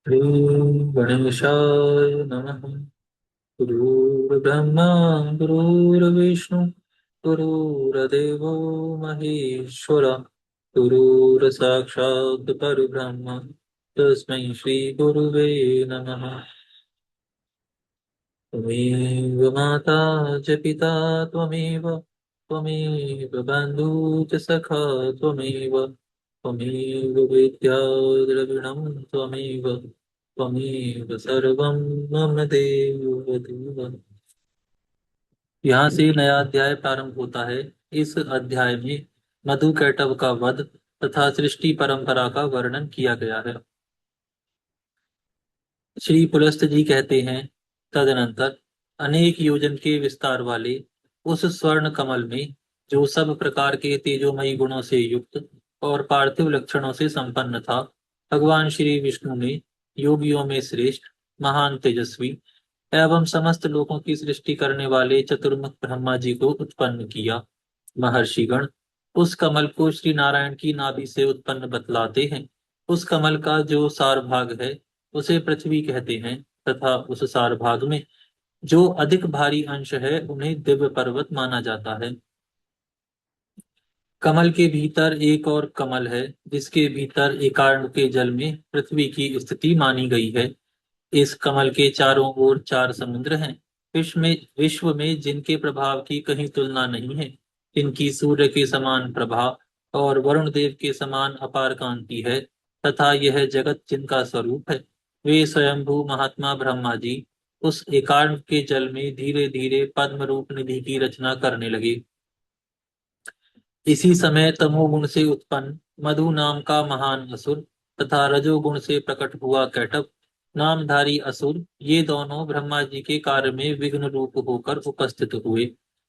श्री गणेशाय नमः। गुरुर्ब्रह्मा गुरुर्विष्णु गुरुर्देवो महेश्वर गुरुर्साक्षात् परब्रह्म तस्मै श्री गुरुवे नमः। त्वमेव माता च पिता त्वमेव त्वमेव बन्धुः च सखा त्वमेव त्वमेव विद्या द्रविणं त्वमेव त्वमेव सर्वं मम देव। यहाँ से नया अध्याय प्रारंभ होता है। इस अध्याय में मधु कैटभ का वध तथा सृष्टि परंपरा का वर्णन किया गया है। श्री पुलस्त जी कहते हैं, तदनंतर अनेक योजन के विस्तार वाले उस स्वर्ण कमल में, जो सब प्रकार के तेजोमयी गुणों से युक्त और पार्थिव लक्षणों से संपन्न था, भगवान श्री विष्णु ने योगियों में श्रेष्ठ, महान तेजस्वी एवं समस्त लोकों की सृष्टि करने वाले चतुर्मुख ब्रह्मा जी को उत्पन्न किया। महर्षिगण उस कमल को श्री नारायण की नाभि से उत्पन्न बतलाते हैं। उस कमल का जो सार भाग है उसे पृथ्वी कहते हैं, तथा उस सार भाग में जो अधिक भारी अंश है उन्हें दिव्य पर्वत माना जाता है। कमल के भीतर एक और कमल है, जिसके भीतर एकांड के जल में पृथ्वी की स्थिति मानी गई है। इस कमल के चारों ओर चार समुद्र हैं। विश्व में जिनके प्रभाव की कहीं तुलना नहीं है, जिनकी सूर्य के समान प्रभा और वरुण देव के समान अपार कांति है, तथा यह जगत जिनका स्वरूप है, वे स्वयंभू महात्मा ब्रह्मा जी उस एकांत के जल में धीरे धीरे पद्म रूप निधि की रचना करने लगे। इसी समय तमोगुण से उत्पन्न मधु नाम का महान असुर तथा रजोगुण से प्रकट हुआ कैटभ नामधारी असुर, ये दोनों ब्रह्मा जी के कार्य में विघ्न रूप होकर उपस्थित हुए।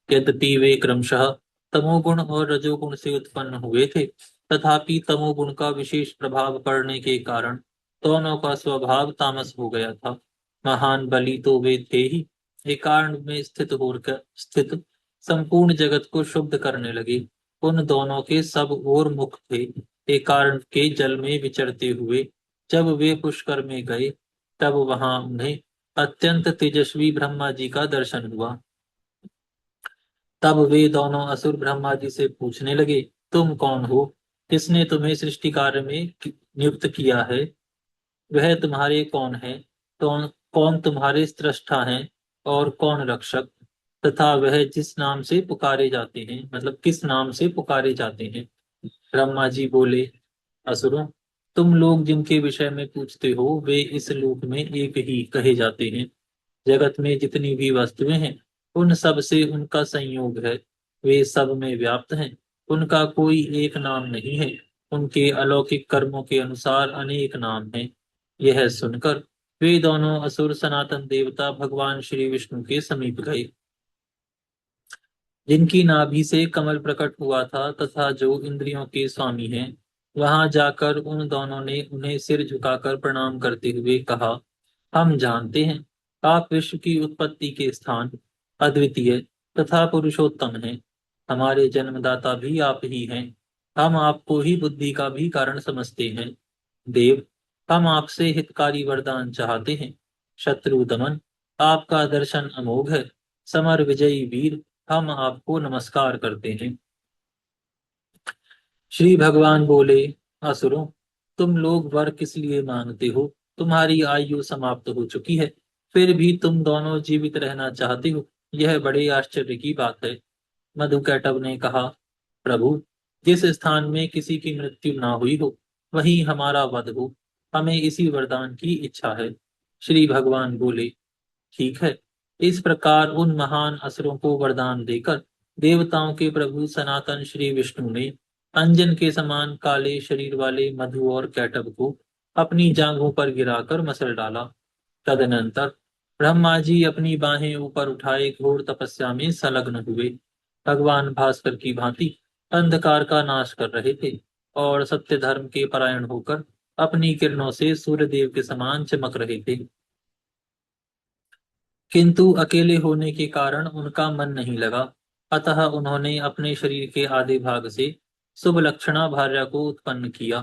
यद्यपि वे क्रमशः तमोगुण और रजोगुण से उत्पन्न हुए थे, तथापि तमोगुण का विशेष प्रभाव पड़ने के कारण दोनों का स्वभाव तामस हो गया था। महान बली तो वे थे ही, एकांत में स्थित संपूर्ण जगत को शुद्ध करने लगे। उन दोनों के सब ओर मुख थे। एकांत के जल में विचरते हुए जब वे पुष्कर में गए, तब वहां उन्हें अत्यंत तेजस्वी ब्रह्मा जी का दर्शन हुआ। तब वे दोनों असुर ब्रह्मा जी से पूछने लगे, तुम कौन हो? किसने तुम्हें सृष्टि कार्य में नियुक्त किया है? वह तुम्हारे कौन है? कौन कौन तुम्हारे स्रष्टा हैं और कौन रक्षक? तथा वह जिस नाम से पुकारे जाते हैं, मतलब किस नाम से पुकारे जाते हैं? ब्रह्मा जी बोले, असुरों, तुम लोग जिनके विषय में पूछते हो वे इस लोक में एक ही कहे जाते हैं। जगत में जितनी भी वस्तुएं हैं उन सब से उनका संयोग है। वे सब में व्याप्त हैं। उनका कोई एक नाम नहीं है। उनके अलौकिक कर्मों के अनुसार अनेक नाम हैं। यह सुनकर वे दोनों असुर सनातन देवता भगवान श्री विष्णु के समीप गए, जिनकी नाभि से कमल प्रकट हुआ था तथा जो इंद्रियों के स्वामी हैं। वहां जाकर उन दोनों ने उन्हें सिर झुकाकर प्रणाम करते हुए कहा, हम जानते हैं आप विश्व की उत्पत्ति के स्थान अद्वितीय तथा पुरुषोत्तम हैं। हमारे जन्मदाता भी आप ही हैं। हम आपको ही बुद्धि का भी कारण समझते हैं। देव, हम आपसे हितकारी वरदान चाहते हैं। शत्रु दमन, आपका दर्शन अमोघ है। समर विजयी वीर, हम आपको नमस्कार करते हैं। श्री भगवान बोले, असुरों, तुम लोग वर किस लिए मांगते हो? तुम्हारी आयु समाप्त हो चुकी है, फिर भी तुम दोनों जीवित रहना चाहते हो। यह बड़े आश्चर्य की बात है। मधुकैटभ ने कहा, प्रभु, जिस स्थान में किसी की मृत्यु ना हुई हो वहीं हमारा वध हो, हमें इसी वरदान की इच्छा है। श्री भगवान बोले, ठीक है। इस प्रकार उन महान असुरों को वरदान देकर देवताओं के प्रभु सनातन श्री विष्णु ने अंजन के समान काले शरीर वाले मधु और कैटभ को अपनी जांघों पर गिराकर मसल डाला। तदनंतर ब्रह्मा जी अपनी बाहें ऊपर उठाए घोर तपस्या में संलग्न हुए। भगवान भास्कर की भांति अंधकार का नाश कर रहे थे और सत्य धर्म के परायण होकर अपनी किरणों से सूर्यदेव के समान चमक रहे थे। किंतु अकेले होने के कारण उनका मन नहीं लगा। अतः उन्होंने अपने शरीर के आधे भाग से शुभ लक्षणा भार्या को उत्पन्न किया।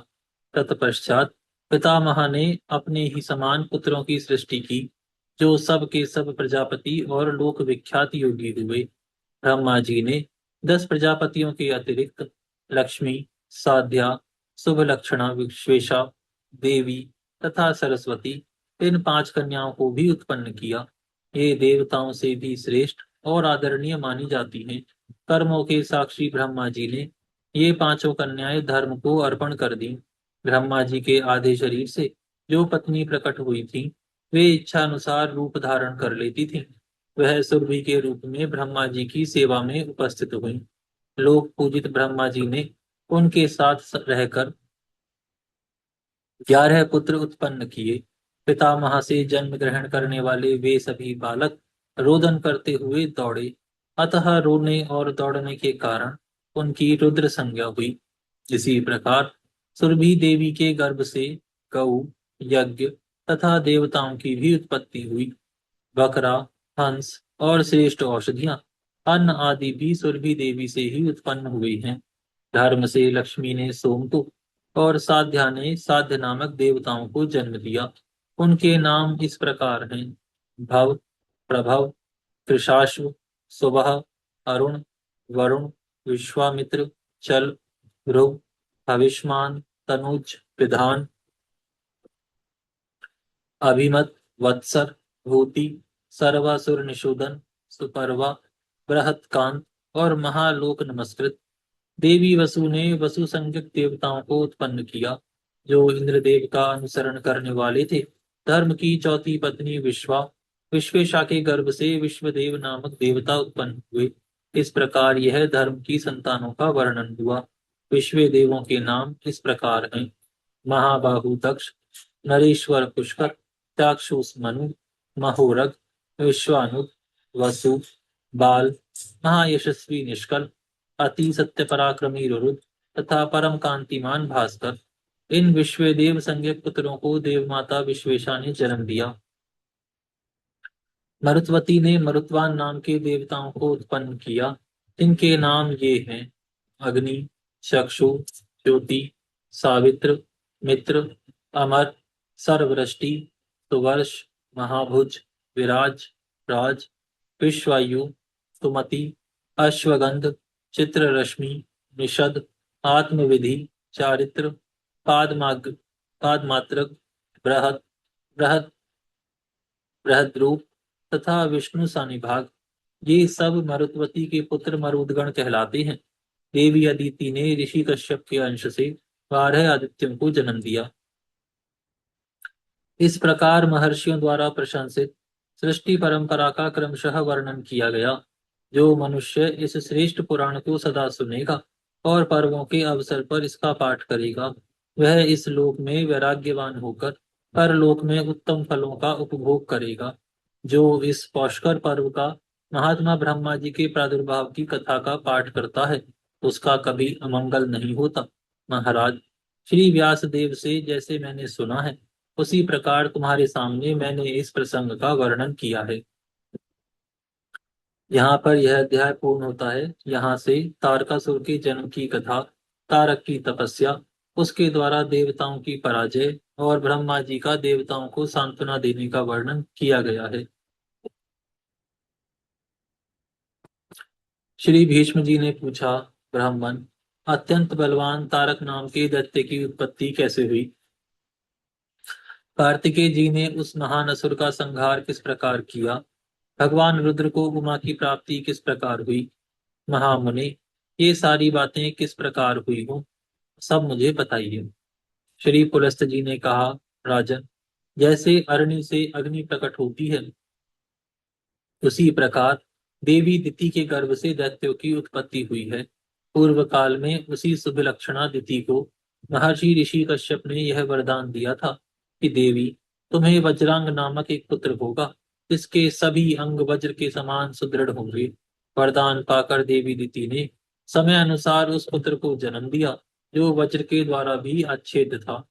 तत्पश्चात पितामह ने अपने ही समान पुत्रों की सृष्टि की, जो सब के सब प्रजापति और लोक विख्यात योगी हुए। ब्रह्मा जी ने 10 प्रजापतियों के अतिरिक्त लक्ष्मी, साध्या, शुभलक्षणा, विश्वेशा, देवी तथा सरस्वती, इन 5 कन्याओं को भी उत्पन्न किया। ये देवताओं से भी श्रेष्ठ और आदरणीय मानी जाती हैं। कर्मों के साक्षी ब्रह्मा जी ने ये पांचों कन्याएं धर्म को अर्पण कर दी। ब्रह्मा जी के आधे शरीर से जो पत्नी प्रकट हुई थी, वे इच्छा अनुसार रूप धारण कर लेती थी। वह सुरभि के रूप में ब्रह्मा जी की सेवा में उपस्थित हुई। लोक पूजित ब्रह्मा जी ने उनके साथ रहकर 11 पुत्र उत्पन्न किए। पितामह से जन्म ग्रहण करने वाले वे सभी बालक रोदन करते हुए दौड़े। अतः रोने और दौड़ने के कारण उनकी रुद्र संज्ञा हुई। इसी प्रकार सुरभि देवी के गर्भ से गौ, यज्ञ तथा देवताओं की भी उत्पत्ति हुई। बकरा, हंस और श्रेष्ठ औषधियां, अन्न आदि भी सुरभि देवी से ही उत्पन्न हुई हैं। धर्म से लक्ष्मी ने सोमको और साध्या ने साध्य नामक देवताओं को जन्म दिया। उनके नाम इस प्रकार हैं: भव, प्रभव, कृशाश्व, सुबह, अरुण, वरुण, विश्वामित्र, चल, ध्रुव, भविष्मान, तनुज, विधान, अभिमत, वत्सर, भूति, सर्वासुर निषूदन, सुपर्वा, बृहत्कांत और महालोक नमस्कृत। देवी वसु ने वसु संज्ञक देवताओं को उत्पन्न किया, जो इंद्रदेव का अनुसरण करने वाले थे। धर्म की चौथी पत्नी विश्वेशा के गर्भ से विश्वदेव नामक देवता उत्पन्न हुए। इस प्रकार यह धर्म की संतानों का वर्णन हुआ। विश्व देवों के नाम इस प्रकार हैं: महाबाहु दक्ष, नरेश्वर पुष्कर, चाक्षुष मनु, महोरग, विश्वानु, वसु, बाल, महायशस्वी निष्कल, अति सत्य पराक्रमी रुरुद तथा परम कांतिमान भास्कर। इन विश्वदेव संज्ञक पुत्रों को देवमाता विश्वेशा ने जन्म दिया। मरुत्वती ने मरुत्वान नाम के देवताओं को उत्पन्न किया। इनके नाम ये हैं: अग्नि, चक्षु, ज्योति, सावित्र, मित्र, अमर, सर्ववृष्टि, सुवर्ष, महाभुज, विराज, राज, विश्वायु, सुमति, अश्वगंध, चित्ररश्मि, निषद, आत्मविधि, चारित्र, पादमाग पादमात्रक, बृहत, बृहत बृहद्रूप तथा विष्णु सानिभाग। ये सब मरुत्वती के पुत्र मरुदगण कहलाते हैं। देवी अदिति ने ऋषि कश्यप के अंश से 12 आदित्यों को जन्म दिया। इस प्रकार महर्षियों द्वारा प्रशंसित सृष्टि परंपरा का क्रमशः वर्णन किया गया। जो मनुष्य इस श्रेष्ठ पुराण को सदा सुनेगा और पर्वों के अवसर पर इसका पाठ करेगा, वह इस लोक में वैराग्यवान होकर परलोक में उत्तम फलों का उपभोग करेगा। जो इस पौष्कर पर्व का महात्मा ब्रह्मा जी के प्रादुर्भाव की कथा का पाठ करता है, उसका कभी अमंगल नहीं होता। महाराज, श्री व्यास देव से जैसे मैंने सुना है, उसी प्रकार तुम्हारे सामने मैंने इस प्रसंग का वर्णन किया है। यहाँ पर यह अध्याय पूर्ण होता है। यहाँ से तारकासुर के जन्म की कथा, तारक की तपस्या, उसके द्वारा देवताओं की पराजय और ब्रह्मा जी का देवताओं को सांत्वना देने का वर्णन किया गया है। श्री भीष्म जी ने पूछा, ब्राह्मण, अत्यंत बलवान तारक नाम के दैत्य की उत्पत्ति कैसे हुई? कार्तिकेय जी ने उस महान असुर का संहार किस प्रकार किया? भगवान रुद्र को उमा की प्राप्ति किस प्रकार हुई? महामुनि, ये सारी बातें किस प्रकार हुई हो, सब मुझे बताइए। श्री पुलस्त जी ने कहा, राजन, जैसे अरणि से अग्नि प्रकट होती है, उसी प्रकार देवी दिति के गर्भ से दैत्यों की उत्पत्ति हुई है। पूर्व काल में उसी सुभिलक्षणा दिति को महर्षि ऋषि कश्यप ने यह वरदान दिया था कि देवी, तुम्हें वज्रांग नामक एक पुत्र होगा, इसके सभी अंग वज्र के समान सुदृढ़ होंगे। वरदान पाकर देवी दिति ने समय अनुसार उस पुत्र को जन्म दिया, जो वज्र के द्वारा भी अच्छेद था।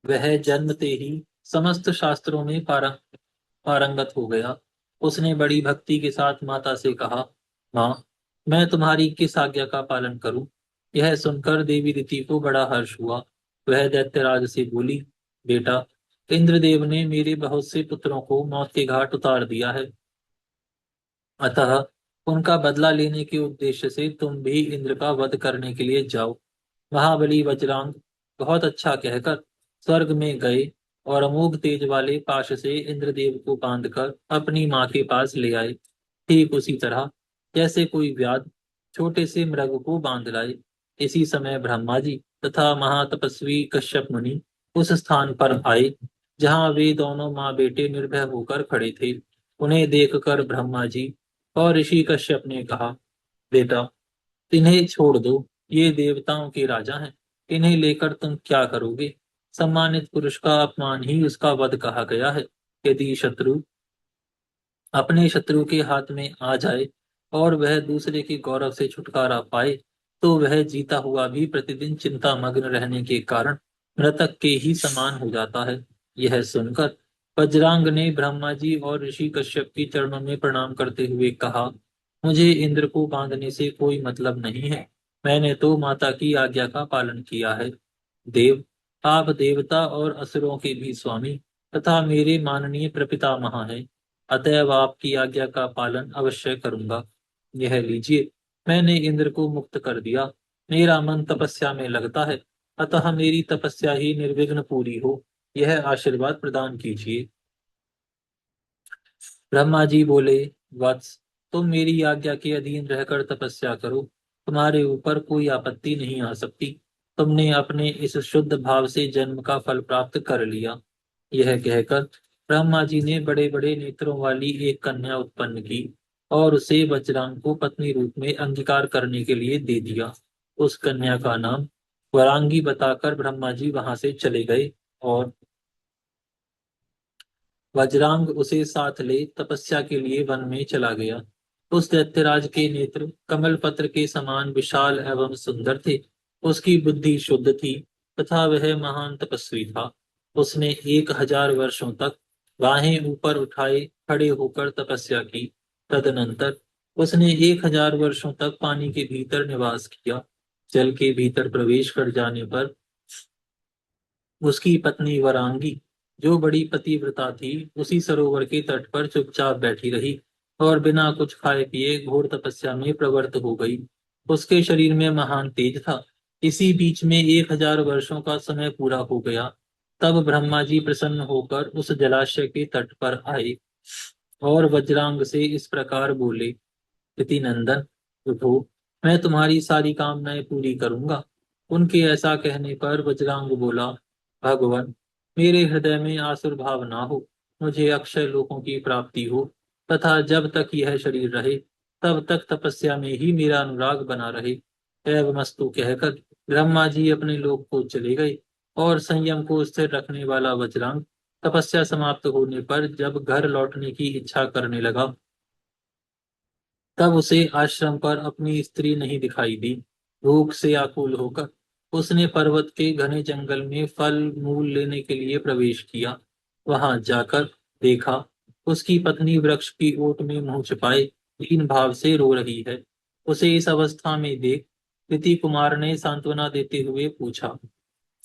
वह जन्मते ही समस्त शास्त्रों में पारंगत हो गया। उसने बड़ी भक्ति के साथ माता से कहा, माँ, मैं तुम्हारी किस आज्ञा का पालन करूं? यह सुनकर देवी रीति को बड़ा हर्ष हुआ। वह दैत्यराज से बोली, बेटा, इंद्रदेव ने मेरे बहुत से पुत्रों को मौत के घाट उतार दिया है। अतः उनका बदला लेने के उद्देश्य से तुम भी इंद्र का वध करने के लिए जाओ। महाबली वज्रांग बहुत अच्छा कहकर स्वर्ग में गए और अमोघ तेज वाले पाश से इंद्रदेव को बांधकर अपनी माँ के पास ले आए। ठीक उसी तरह जैसे कोई व्याध छोटे से मृग को बांध लाए। इसी समय ब्रह्मा जी तथा महातपस्वी कश्यप मुनि उस स्थान पर आए जहाँ वे दोनों माँ बेटे निर्भय होकर खड़े थे। उन्हें देखकर ब्रह्मा जी और ऋषि कश्यप ने कहा, बेटा, इन्हें छोड़ दो। ये देवताओं के राजा हैं। इन्हें लेकर तुम क्या करोगे? सम्मानित पुरुष का अपमान ही उसका वध कहा गया है। यदि शत्रु अपने शत्रु के हाथ में आ जाए और वह दूसरे के गौरव से छुटकारा पाए, तो वह जीता हुआ भी प्रतिदिन चिंता मग्न रहने के कारण मृतक के ही समान हो जाता है। यह सुनकर वज्रांग ने ब्रह्मा जी और ऋषि कश्यप की चरणों में प्रणाम करते हुए कहा, मुझे इंद्र को बांधने से कोई मतलब नहीं है। मैंने तो माता की आज्ञा का पालन किया है। देव, आप देवता और असुरों के भी स्वामी तथा मेरे माननीय प्रपितामह हैं। अतएव आपकी आज्ञा का पालन अवश्य करूंगा। यह लीजिए, मैंने इंद्र को मुक्त कर दिया। मेरा मन तपस्या में लगता है, अतः मेरी तपस्या ही निर्विघ्न पूरी हो, यह आशीर्वाद प्रदान कीजिए। ब्रह्मा जी बोले, वत्स, तुम मेरी आज्ञा के अधीन रहकर तपस्या करो। तुम्हारे ऊपर कोई आपत्ति नहीं आ सकती। तुमने अपने इस शुद्ध भाव से जन्म का फल प्राप्त कर लिया। यह कहकर ब्रह्मा जी ने बड़े बड़े नेत्रों वाली एक कन्या उत्पन्न की और उसे वज्रांग को पत्नी रूप में अंगीकार करने के लिए दे दिया। उस कन्या का नाम वरांगी बताकर ब्रह्मा जी वहां से चले गए और वज्रांग उसे साथ ले तपस्या के लिए वन में चला गया। उस दैत्यराज के नेत्र कमल पत्र के समान विशाल एवं सुंदर थे। उसकी बुद्धि शुद्ध थी तथा वह महान तपस्वी था। उसने 1000 वर्षों तक बाहें ऊपर उठाए खड़े होकर तपस्या की। तदनंतर उसने 1000 वर्षों तक पानी के भीतर निवास किया। जल के भीतर प्रवेश कर जाने पर उसकी पत्नी वरांगी, जो बड़ी पतिव्रता थी, उसी सरोवर के तट पर चुपचाप बैठी रही और बिना कुछ खाए पिए घोर तपस्या में प्रवृत्त हो गई। उसके शरीर में महान तेज था। इसी बीच में 1000 वर्षों का समय पूरा हो गया। तब ब्रह्मा जी प्रसन्न होकर उस जलाशय के तट पर आए और वज्रांग से इस प्रकार बोले, प्रीति नंदन, उठो, मैं तुम्हारी सारी कामनाएं पूरी करूंगा। उनके ऐसा कहने पर वज्रांग बोला, भगवान, मेरे हृदय में आसुर भाव ना हो। मुझे अक्षय लोकों की प्राप्ति हो तथा जब तक यह शरीर रहे तब तक तपस्या में ही मेरा अनुराग बना रहे। एवमस्तु कहकर ब्रह्मा जी अपने लोक को चले गए और संयम को स्थिर रखने वाला वज्रांग तपस्या समाप्त होने पर जब घर लौटने की इच्छा करने लगा, तब उसे आश्रम पर अपनी स्त्री नहीं दिखाई दी। भूख से आकुल होकर उसने पर्वत के घने जंगल में फल मूल लेने के लिए प्रवेश किया। वहां जाकर देखा, उसकी पत्नी वृक्ष की ओट में मुंह छिपाए दीन भाव से रो रही है। उसे इस अवस्था में देख प्रीति कुमार ने सांत्वना देते हुए पूछा,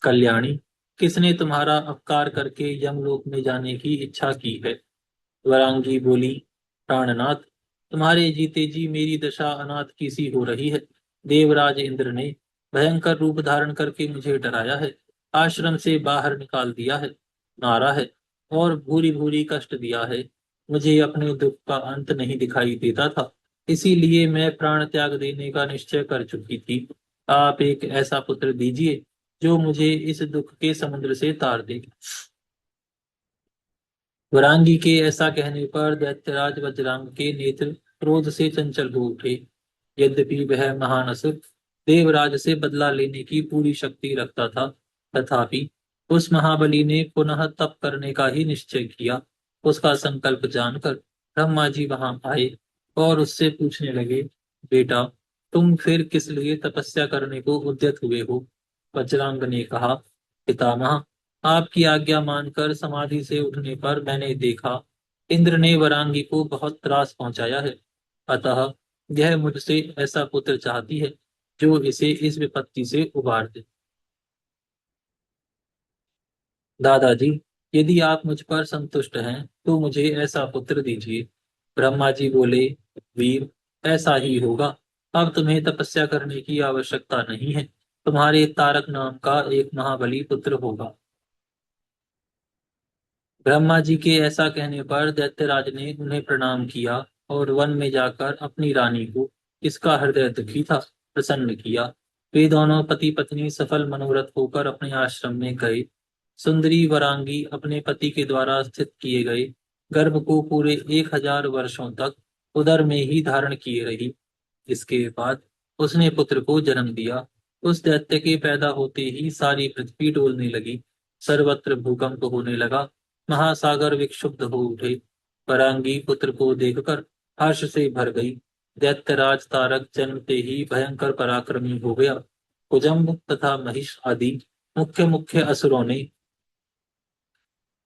कल्याणी, किसने तुम्हारा अपकार करके यमलोक में जाने की इच्छा की है? वरांगी बोली, प्राणनाथ, तुम्हारे जीते जी मेरी दशा अनाथ की सी हो रही है। देवराज इंद्र ने भयंकर रूप धारण करके मुझे डराया है, आश्रम से बाहर निकाल दिया है, मारा है और भूरी भूरी कष्ट दिया है। मुझे अपने दुख का अंत नहीं दिखाई देता था, इसीलिए मैं प्राण त्याग देने का निश्चय कर चुकी थी। आप एक ऐसा पुत्र दीजिए जो मुझे इस दुख के समुद्र से तार दे। वरांगी के ऐसा कहने पर दैत्यराज वज्रांग के नेत्र क्रोध से चंचल हो उठे। यद्यपि वह महान असुर देवराज से बदला लेने की पूरी शक्ति रखता था, तथापि उस महाबली ने पुनः तप करने का ही निश्चय किया। उसका संकल्प जानकर ब्रह्मा जी वहां आए और उससे पूछने लगे, बेटा, तुम फिर किस लिए तपस्या करने को उद्यत हुए हो? वज्रांग ने कहा, पितामह, आपकी आज्ञा मानकर समाधि से उठने पर मैंने देखा इंद्र ने वरांगी को बहुत त्रास पहुंचाया है। अतः यह मुझसे ऐसा पुत्र चाहती है जो इसे इस विपत्ति से उबार दे। दादाजी, यदि आप मुझ पर संतुष्ट हैं तो मुझे ऐसा पुत्र दीजिए। ब्रह्मा जी बोले, वीर, ऐसा ही होगा। अब तुम्हें तपस्या करने की आवश्यकता नहीं है। तुम्हारे तारक नाम का एक महाबली पुत्र होगा। ब्रह्मा जी के ऐसा कहने पर दैत्यराज ने उन्हें प्रणाम किया और वन में जाकर अपनी रानी को, इसका हृदय दुखी था, प्रसन्न किया। वे दोनों पति पत्नी सफल मनोरथ होकर अपने आश्रम में गए। सुंदरी वरांगी अपने पति के द्वारा स्थित किए गए गर्भ को पूरे 1000 वर्षों तक उदर में ही धारण किए रही। इसके बाद उसने पुत्र को जन्म दिया। उस दैत्य के पैदा होते ही सारी पृथ्वी डोलने लगी। सर्वत्र भूकंप होने लगा। महासागर विक्षुब्ध हो उठे। परांगी पुत्र को देखकर हर्ष से भर गई। दैत्यराज तारक जन्मते ही भयंकर पराक्रमी हो गया। कुजम्ब तथा महिष आदि मुख्य मुख्य असुरों ने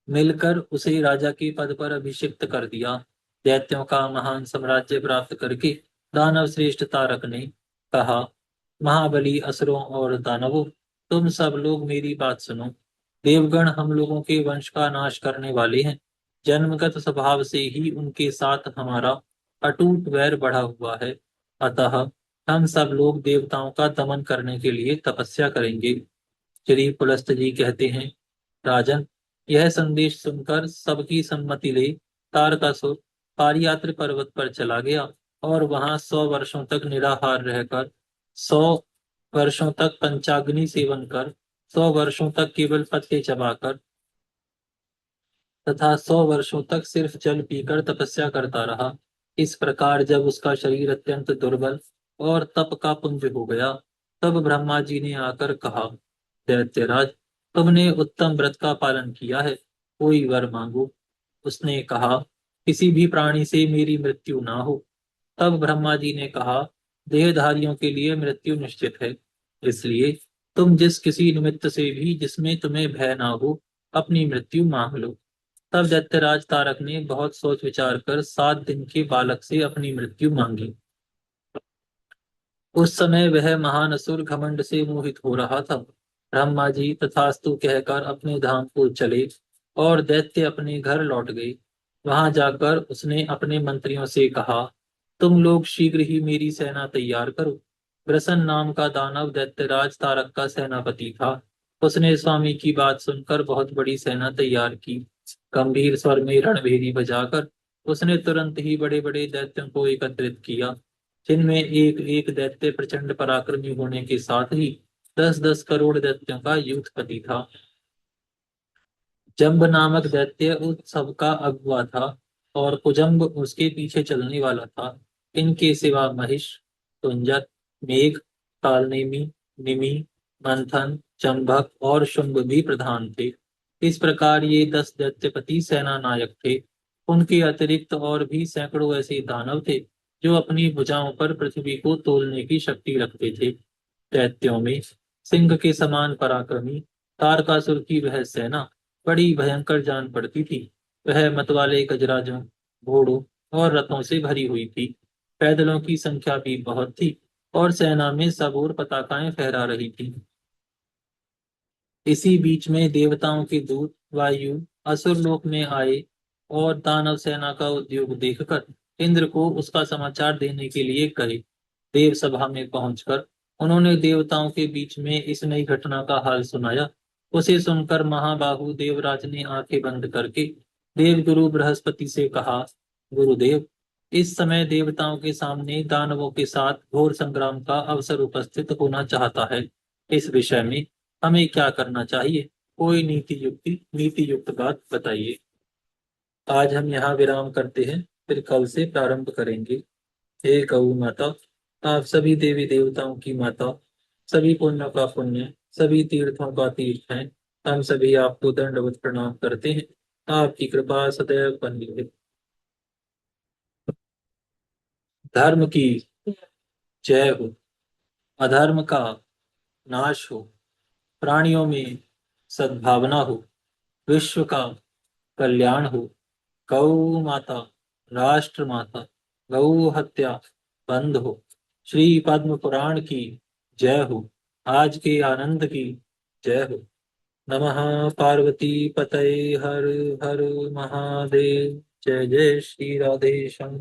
मिलकर उसे राजा के पद पर अभिषिक्त कर दिया। दैत्यों का महान साम्राज्य प्राप्त करके दानव श्रेष्ठ तारक ने कहा, महाबली असुरों और दानवों, तुम सब लोग मेरी बात सुनो। देवगण हम लोगों के वंश का नाश करने वाले हैं। जन्मगत स्वभाव से ही उनके साथ हमारा अटूट वैर बढ़ा हुआ है। अतः हम सब लोग देवताओं का दमन करने के लिए तपस्या करेंगे। श्री पुलस्त जी कहते हैं, राजन, यह संदेश सुनकर सबकी सम्मति ले तारकासुर पारियात्र पर्वत पर चला गया और वहां 100 वर्षों तक निराहार रहकर, 100 वर्षों तक पंचाग्नि सेवन कर, 100 वर्षों तक केवल पत्ते चबाकर तथा 100 वर्षों तक सिर्फ जल पीकर तपस्या करता रहा। इस प्रकार जब उसका शरीर अत्यंत दुर्बल और तप का पुंज हो गया, तब ब्रह्मा जी ने आकर कहा, दैत्यराज, तुमने उत्तम व्रत का पालन किया है, कोई वर मांगो। उसने कहा, किसी भी प्राणी से मेरी मृत्यु ना हो। तब ब्रह्मा जी ने कहा, देहधारियों के लिए मृत्यु निश्चित है, इसलिए तुम जिस किसी निमित्त से भी जिसमें तुम्हें भय ना हो, अपनी मृत्यु मांग लो। तब दैत्यराज तारक ने बहुत सोच विचार कर 7 दिन के बालक से अपनी मृत्यु मांगी। उस समय वह महान असुर घमंड से मोहित हो रहा था। ब्रह्मा जी तथास्तु कहकर अपने धाम को चले और दैत्य अपने घर लौट गए। वहां जाकर उसने अपने मंत्रियों से कहा, तुम लोग शीघ्र ही मेरी सेना तैयार करो। ग्रसन नाम का दानव दैत्यराज तारक का सेनापति था। उसने स्वामी की बात सुनकर बहुत बड़ी सेना तैयार की। गंभीर स्वर में रणभेरी बजाकर उसने तुरंत ही बड़े बड़े दैत्यों को एकत्रित किया, जिनमें एक एक दैत्य प्रचंड पराक्रमी होने के साथ ही 10-10 करोड़ दैत्यों का यूथपति था। जंब नामक दैत्य उस सब का अगुवा था और कुजम्ब उसके पीछे चलने वाला था। इनके सिवा महिष, तुंजक, मेघ, कालनेमी, निमि, मंथन, चंबक और शुंभ भी प्रधान थे। इस प्रकार ये 10 दैत्यपति सेना नायक थे। उनके अतिरिक्त और भी सैकड़ों ऐसे दानव थे जो अपनी भुजाओं पर पृथ्वी को तोलने की शक्ति रखते थे। दैत्यों में सिंह के समान पराक्रमी तारकासुर की वह सेना बड़ी भयंकर जान पड़ती थी। वह मतवाले गजराजों, घोड़ों और रथों से भरी हुई थी। पैदलों की संख्या भी बहुत थी और सेना में सब ओर पताकाएं फहरा रही थी। इसी बीच में देवताओं के दूत वायु असुर लोक में आए और दानव सेना का उद्योग देखकर इंद्र को उसका समाचार देने के लिए कहे। देव सभा में पहुंचकर उन्होंने देवताओं के बीच में इस नई घटना का हाल सुनाया। उसे सुनकर महाबाहु देवराज ने आंखें बंद करके देवगुरु बृहस्पति से कहा, गुरुदेव, इस समय देवताओं के सामने दानवों के साथ घोर संग्राम का अवसर उपस्थित होना चाहता है। इस विषय में हमें क्या करना चाहिए? कोई नीति युक्त बात बताइए। आज हम यहाँ विराम करते हैं, फिर कल से प्रारंभ करेंगे। हे गौ माता, आप सभी देवी देवताओं की माता, सभी पुण्यों का पुण्य, सभी तीर्थों का तीर्थ हैं। हम सभी आपको दंडवत प्रणाम करते हैं। आपकी कृपा सदैव बनी रहे। धर्म की जय हो, अधर्म का नाश हो, प्राणियों में सद्भावना हो, विश्व का कल्याण हो। गौ माता, राष्ट्र माता, गौ हत्या बंद हो। श्री पद्म पुराण की जय हो। आज के आनंद की जय हो। नमः पार्वती पतये हर हर महादेव। जय जय श्री राधेश्याम।